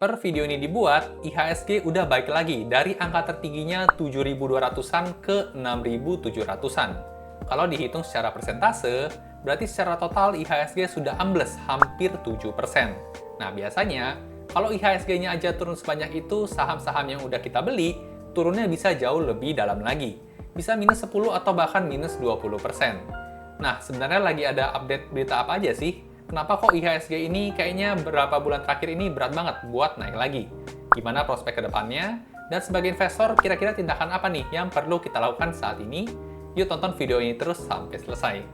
Per video ini dibuat, IHSG udah balik lagi dari angka tertingginya 7.200-an ke 6.700-an. Kalau dihitung secara persentase, berarti secara total IHSG sudah ambles hampir 7%. Nah, biasanya, kalau IHSG-nya aja turun sebanyak itu, saham-saham yang udah kita beli, turunnya bisa jauh lebih dalam lagi. Bisa minus 10 atau bahkan minus 20%. Nah, sebenarnya lagi ada update berita apa aja sih? Kenapa kok IHSG ini kayaknya beberapa bulan terakhir ini berat banget buat naik lagi? Gimana prospek ke depannya? Dan sebagai investor, kira-kira tindakan apa nih yang perlu kita lakukan saat ini? Yuk tonton video ini terus sampai selesai.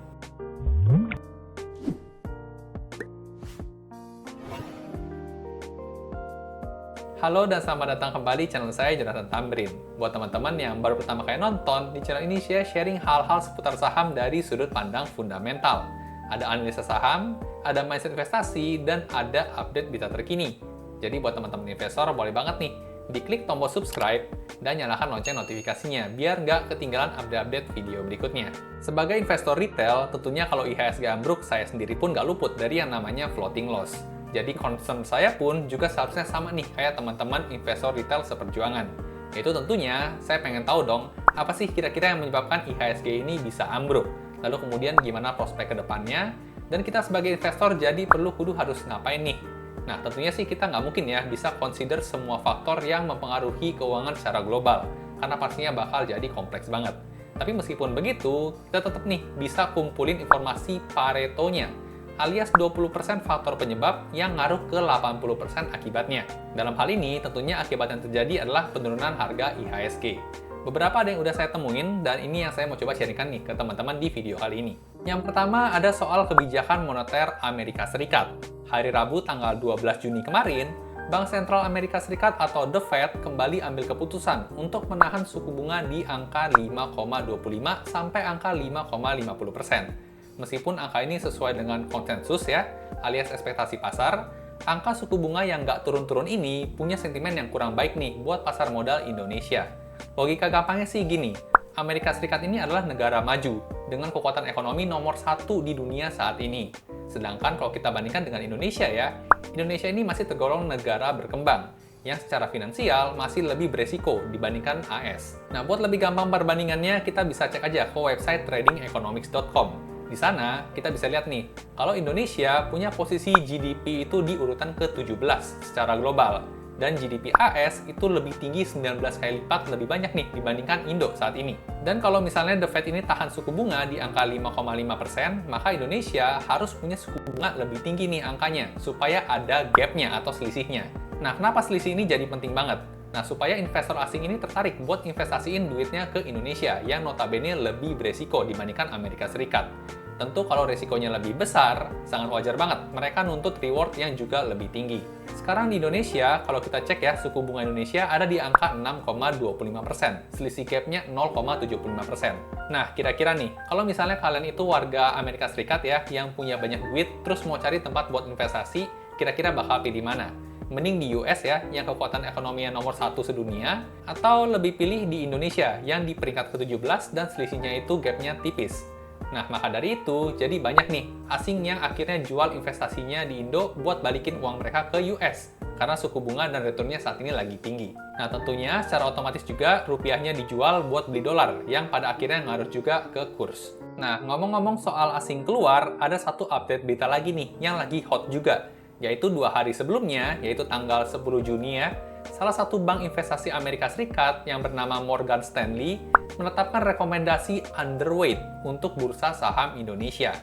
Halo dan selamat datang kembali di channel saya, Jonathan Tamrin. Buat teman-teman yang baru pertama kali nonton, di channel ini saya sharing hal-hal seputar saham dari sudut pandang fundamental. Ada analisa saham, ada mindset investasi, dan ada update berita terkini. Jadi buat teman-teman investor, boleh banget nih, diklik tombol subscribe dan nyalakan lonceng notifikasinya, biar nggak ketinggalan update-update video berikutnya. Sebagai investor retail, tentunya kalau IHSG ambruk, saya sendiri pun nggak luput dari yang namanya floating loss. Jadi concern saya pun juga seharusnya sama nih, kayak teman-teman investor retail seperjuangan. Yaitu tentunya, saya pengen tahu dong, apa sih kira-kira yang menyebabkan IHSG ini bisa ambruk? Lalu kemudian gimana prospek ke depannya, dan kita sebagai investor jadi kudu harus ngapain nih? Nah, tentunya sih kita nggak mungkin ya bisa consider semua faktor yang mempengaruhi keuangan secara global, karena pastinya bakal jadi kompleks banget. Tapi meskipun begitu, kita tetap nih bisa kumpulin informasi Paretonya, alias 20% faktor penyebab yang ngaruh ke 80% akibatnya. Dalam hal ini, tentunya akibat yang terjadi adalah penurunan harga IHSG. Beberapa ada yang udah saya temuin, dan ini yang saya mau coba sharingkan nih ke teman-teman di video kali ini. Yang pertama ada soal kebijakan moneter Amerika Serikat. Hari Rabu tanggal 12 Juni kemarin, Bank Sentral Amerika Serikat atau The Fed kembali ambil keputusan untuk menahan suku bunga di angka 5,25 sampai angka 5,50%. Meskipun angka ini sesuai dengan konsensus ya, alias ekspektasi pasar, angka suku bunga yang nggak turun-turun ini punya sentimen yang kurang baik nih buat pasar modal Indonesia. Logika gampangnya sih gini, Amerika Serikat ini adalah negara maju dengan kekuatan ekonomi nomor 1 di dunia saat ini. Sedangkan kalau kita bandingkan dengan Indonesia ya, Indonesia ini masih tergolong negara berkembang yang secara finansial masih lebih beresiko dibandingkan AS. Nah, buat lebih gampang perbandingannya, kita bisa cek aja ke website tradingeconomics.com. Di sana, kita bisa lihat nih, kalau Indonesia punya posisi GDP itu di urutan ke-17 secara global. Dan GDP AS itu lebih tinggi 19 kali lipat lebih banyak nih dibandingkan Indo saat ini. Dan kalau misalnya The Fed ini tahan suku bunga di angka 5,5%, maka Indonesia harus punya suku bunga lebih tinggi nih angkanya, supaya ada gap-nya atau selisihnya. Nah, kenapa selisih ini jadi penting banget? Nah, supaya investor asing ini tertarik buat investasiin duitnya ke Indonesia, yang notabene lebih beresiko dibandingkan Amerika Serikat. Tentu kalau resikonya lebih besar, sangat wajar banget mereka nuntut reward yang juga lebih tinggi. Sekarang di Indonesia, kalau kita cek ya, suku bunga Indonesia ada di angka 6,25%, selisih gapnya 0,75%. Nah, kira-kira nih, kalau misalnya kalian itu warga Amerika Serikat ya, yang punya banyak duit, terus mau cari tempat buat investasi, kira-kira bakal pilih mana? Mending di US ya, yang kekuatan ekonomi nomor 1 sedunia, atau lebih pilih di Indonesia, yang di peringkat ke-17 dan selisihnya itu gapnya tipis. Nah, maka dari itu, jadi banyak nih asing yang akhirnya jual investasinya di Indo buat balikin uang mereka ke US, karena suku bunga dan returnnya saat ini lagi tinggi. Nah, tentunya secara otomatis juga rupiahnya dijual buat beli dolar, yang pada akhirnya ngaruh juga ke kurs. Nah, ngomong-ngomong soal asing keluar, ada satu update berita lagi nih, yang lagi hot juga, yaitu 2 hari sebelumnya, yaitu tanggal 10 Juni ya, salah satu bank investasi Amerika Serikat yang bernama Morgan Stanley menetapkan rekomendasi underweight untuk bursa saham Indonesia.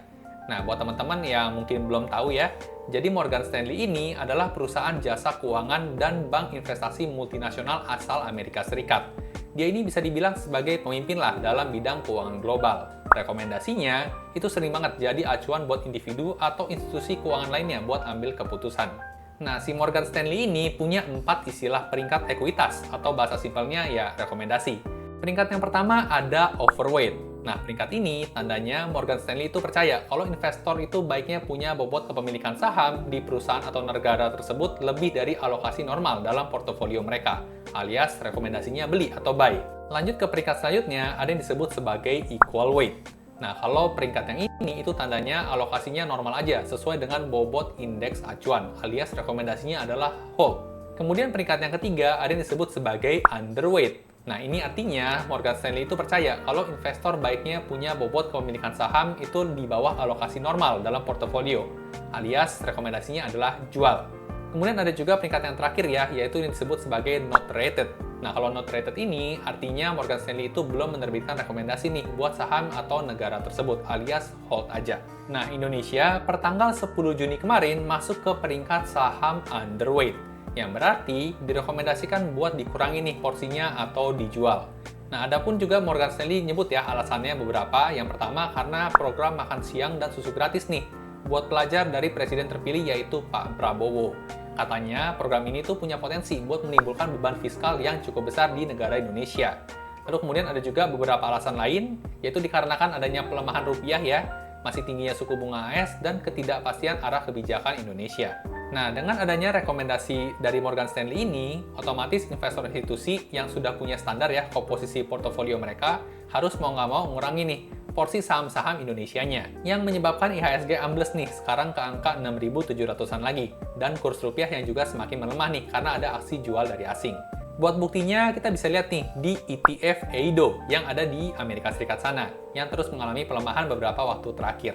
Nah, buat teman-teman yang mungkin belum tahu ya, jadi Morgan Stanley ini adalah perusahaan jasa keuangan dan bank investasi multinasional asal Amerika Serikat. Dia ini bisa dibilang sebagai pemimpin lah dalam bidang keuangan global. Rekomendasinya itu sering banget jadi acuan buat individu atau institusi keuangan lainnya buat ambil keputusan. Nah, si Morgan Stanley ini punya 4 istilah peringkat ekuitas, atau bahasa simpelnya ya rekomendasi. Peringkat yang pertama ada overweight. Nah, peringkat ini tandanya Morgan Stanley itu percaya kalau investor itu baiknya punya bobot kepemilikan saham di perusahaan atau negara tersebut lebih dari alokasi normal dalam portofolio mereka, alias rekomendasinya beli atau buy. Lanjut ke peringkat selanjutnya, ada yang disebut sebagai equal weight. Nah, kalau peringkat yang ini itu tandanya alokasinya normal aja, sesuai dengan bobot indeks acuan, alias rekomendasinya adalah hold. Kemudian peringkat yang ketiga ada yang disebut sebagai underweight. Nah, ini artinya Morgan Stanley itu percaya kalau investor baiknya punya bobot kepemilikan saham itu di bawah alokasi normal dalam portofolio, alias rekomendasinya adalah jual. Kemudian ada juga peringkat yang terakhir ya, yaitu yang disebut sebagai not rated. Nah, kalau not rated ini artinya Morgan Stanley itu belum menerbitkan rekomendasi nih buat saham atau negara tersebut, alias hold aja. Nah, Indonesia per tanggal 10 Juni kemarin masuk ke peringkat saham underweight, yang berarti direkomendasikan buat dikurangi nih porsinya atau dijual. Nah, adapun juga Morgan Stanley nyebut ya alasannya beberapa. Yang pertama karena program makan siang dan susu gratis nih buat pelajar dari presiden terpilih yaitu Pak Prabowo. Katanya program ini tuh punya potensi buat menimbulkan beban fiskal yang cukup besar di negara Indonesia. Lalu kemudian ada juga beberapa alasan lain, yaitu dikarenakan adanya pelemahan rupiah ya, masih tingginya suku bunga AS, dan ketidakpastian arah kebijakan Indonesia. Nah, dengan adanya rekomendasi dari Morgan Stanley ini, otomatis investor institusi yang sudah punya standar ya komposisi portofolio mereka harus mau nggak mau mengurangi nih porsi saham-saham Indonesianya, yang menyebabkan IHSG ambles nih sekarang ke angka 6.700-an lagi, dan kurs rupiah yang juga semakin melemah nih karena ada aksi jual dari asing. Buat buktinya, kita bisa lihat nih di ETF EIDO yang ada di Amerika Serikat sana, yang terus mengalami pelemahan beberapa waktu terakhir.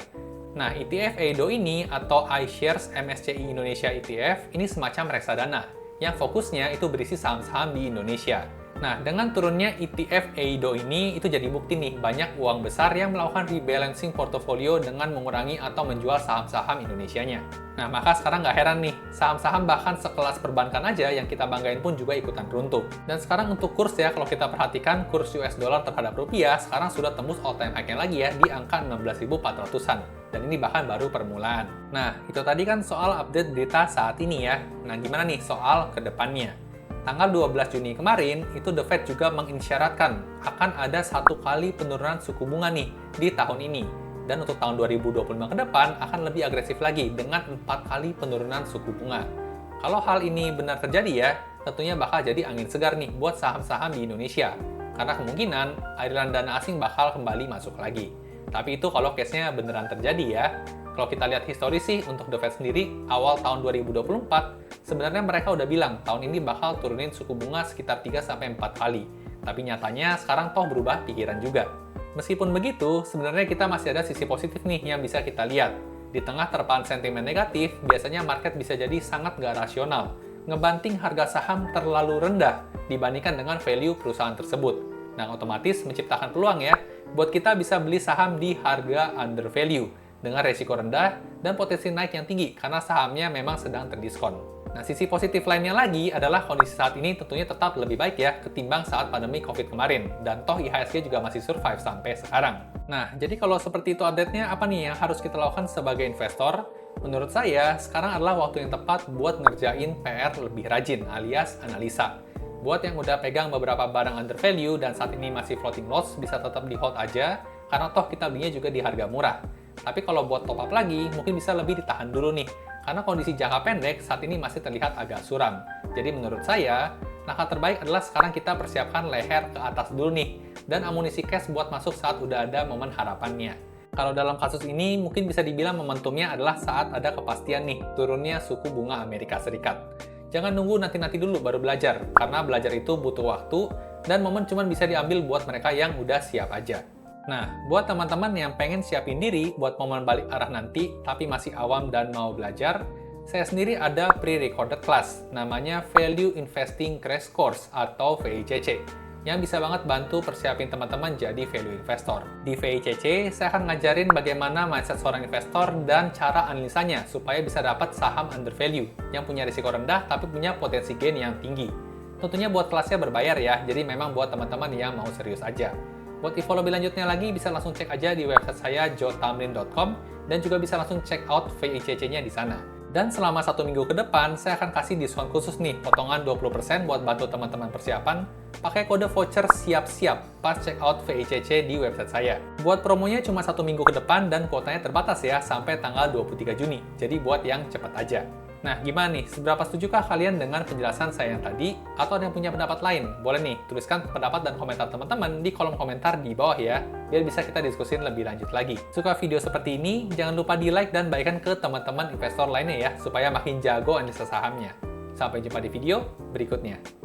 Nah, ETF EIDO ini atau iShares MSCI Indonesia ETF ini semacam reksadana yang fokusnya itu berisi saham-saham di Indonesia. Nah, dengan turunnya ETF EIDO ini, itu jadi bukti nih, banyak uang besar yang melakukan rebalancing portofolio dengan mengurangi atau menjual saham-saham Indonesianya. Nah, maka sekarang nggak heran nih, saham-saham bahkan sekelas perbankan aja yang kita banggain pun juga ikutan runtuh. Dan sekarang untuk kurs ya, kalau kita perhatikan kurs US dollar terhadap rupiah sekarang sudah tembus all-time high-nya lagi ya, di angka 16.400-an. Dan ini bahkan baru permulaan. Nah, itu tadi kan soal update berita saat ini ya. Nah, gimana nih soal kedepannya? Tanggal 12 Juni kemarin, itu The Fed juga mengisyaratkan akan ada 1 kali penurunan suku bunga nih di tahun ini. Dan untuk tahun 2025 ke depan akan lebih agresif lagi dengan 4 kali penurunan suku bunga. Kalau hal ini benar terjadi ya, tentunya bakal jadi angin segar nih buat saham-saham di Indonesia. Karena kemungkinan aliran dana asing bakal kembali masuk lagi. Tapi itu kalau case-nya beneran terjadi ya. Kalau kita lihat historis sih, untuk The Fed sendiri, awal tahun 2024, sebenarnya mereka udah bilang tahun ini bakal turunin suku bunga sekitar 3-4 kali. Tapi nyatanya sekarang toh berubah pikiran juga. Meskipun begitu, sebenarnya kita masih ada sisi positif nih yang bisa kita lihat. Di tengah terpaan sentimen negatif, biasanya market bisa jadi sangat nggak rasional, ngebanting harga saham terlalu rendah dibandingkan dengan value perusahaan tersebut. Nah, otomatis menciptakan peluang ya, buat kita bisa beli saham di harga under value, dengan resiko rendah dan potensi naik yang tinggi karena sahamnya memang sedang terdiskon. Nah, sisi positif lainnya lagi adalah kondisi saat ini tentunya tetap lebih baik ya ketimbang saat pandemi COVID kemarin, dan toh IHSG juga masih survive sampai sekarang. Nah, jadi kalau seperti itu update-nya, apa nih yang harus kita lakukan sebagai investor? Menurut saya, sekarang adalah waktu yang tepat buat ngerjain PR lebih rajin, alias analisa. Buat yang udah pegang beberapa barang under value dan saat ini masih floating loss, bisa tetap di hold aja, karena toh kita belinya juga di harga murah. Tapi kalau buat top up lagi, mungkin bisa lebih ditahan dulu nih, karena kondisi jangka pendek saat ini masih terlihat agak suram. Jadi menurut saya, langkah terbaik adalah sekarang kita persiapkan leher ke atas dulu nih, dan amunisi cash buat masuk saat udah ada momen harapannya. Kalau dalam kasus ini, mungkin bisa dibilang momentumnya adalah saat ada kepastian nih, turunnya suku bunga Amerika Serikat. Jangan nunggu nanti-nanti dulu baru belajar, karena belajar itu butuh waktu, dan momen cuma bisa diambil buat mereka yang udah siap aja. Nah, buat teman-teman yang pengen siapin diri buat momen balik arah nanti, tapi masih awam dan mau belajar, saya sendiri ada pre-recorded class, namanya Value Investing Crash Course atau VICC, yang bisa banget bantu persiapin teman-teman jadi value investor. Di VICC, saya akan ngajarin bagaimana mindset seorang investor dan cara analisanya supaya bisa dapat saham under value yang punya risiko rendah tapi punya potensi gain yang tinggi. Tentunya buat kelasnya berbayar ya, jadi memang buat teman-teman yang mau serius aja. Buat info lebih lanjutnya lagi, bisa langsung cek aja di website saya, joetamrin.com, dan juga bisa langsung check out VICC-nya di sana. Dan selama 1 minggu ke depan, saya akan kasih diskon khusus nih, potongan 20% buat bantu teman-teman persiapan, pakai kode voucher siap-siap pas check out VICC di website saya. Buat promonya cuma 1 minggu ke depan dan kuotanya terbatas ya, sampai tanggal 23 Juni. Jadi buat yang cepat aja. Nah, gimana nih? Seberapa setujukah kalian dengan penjelasan saya yang tadi? Atau ada yang punya pendapat lain? Boleh nih, tuliskan pendapat dan komentar teman-teman di kolom komentar di bawah ya, biar bisa kita diskusin lebih lanjut lagi. Suka video seperti ini? Jangan lupa di-like dan bagikan ke teman-teman investor lainnya ya, supaya makin jago analisa sahamnya. Sampai jumpa di video berikutnya.